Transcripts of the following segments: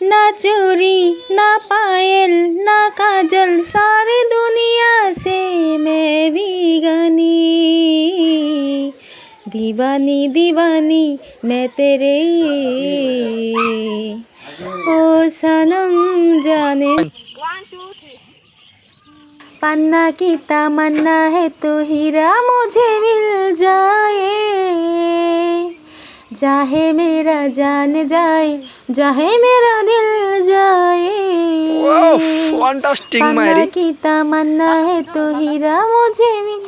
ना चूड़ी ना पायल ना काजल, सारी दुनिया से मैं भी गनी, दीवानी दीवानी मैं तेरे, ओ सनम जाने। पन्ना की तमन्ना है तो हीरा मुझे मिल जाए, चाहे मेरा जान जाए, चाहे मेरा दिल जाए। पन्ना की तमन्ना है तो हीरा मुझे मिल।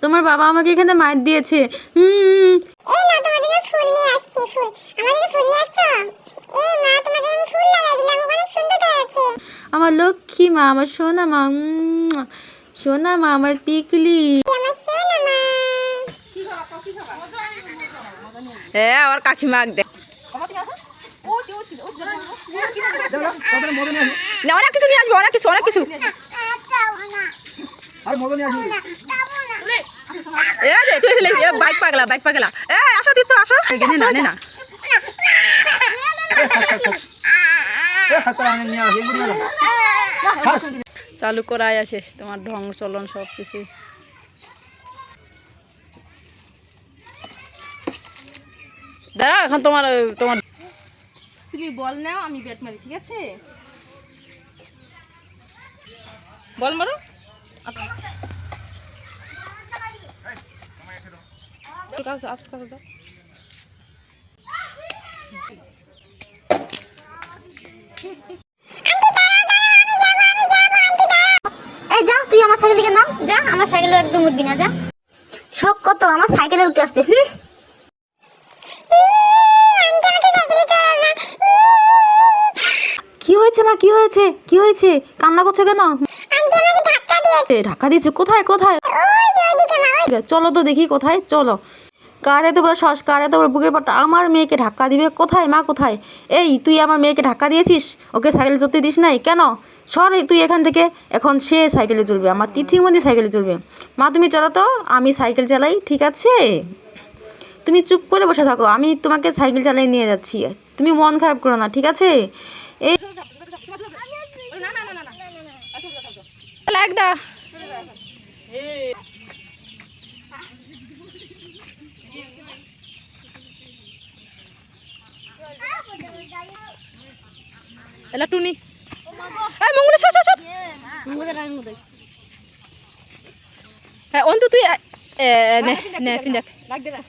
তোমার বাবা আমাকে এখানে মার দিয়েছে। আমার লক্ষ্মী মা, আমার সোনা মা, সোনা মা, আমার পিকলি। হ্যাঁ আমার কাকিমা দেখ, অনেক কিছু নিয়ে আসবো, অনেক কিছু অনেক কিছু। বাইক পাগলা বাইক পাগলা, আসো দিত আসো, না নে না। চালু করাই আছে তোমার ঢং চলন সব কিছু। দাঁড়া এখন তোমার তোমার তুমি বল নাও, আমি ব্যাট মারি, ঠিক আছে? বল মারো। যা তুই আমার সাইকেল থেকে নাম, যা আমার সাইকেলে একদম উঠবি না, যা। সব কত আমার সাইকেলে উঠে আসছে। কি হয়েছে মা, কি হয়েছে, কি হয়েছে, কান্না করছো কেন? ধাক্কা দিয়েছে? কোথায় কোথায়? চলো তো দেখি কোথায়, চলো। কার এত বড় শ্বাস, কার এত বড় বুকের পাটা আমার মেয়েকে ধাক্কা দিবে? কোথায় মা, কোথায়? এই তুই আমার মেয়েকে ধাক্কা দিয়েছিস, ওকে সাইকেলে চড়তে দিস নাই কেন? সর তুই এখান থেকে, এখন সে সাইকেলে চলবে, আমার তিথিমণি সাইকেলে চলবে। মা তুমি চলো তো, আমি সাইকেল চালাই, ঠিক আছে? তুমি চুপ করে বসে থাকো, আমি তোমাকে সাইকেল চালাই নিয়ে যাচ্ছি, তুমি মন খারাপ করো না, ঠিক আছে? এই লাগদা এলা টুনি, এই মঙ্গল সর সর সর, হ্যাঁ অন্তু তুই নে নে পিন দেখ লাগ দে না।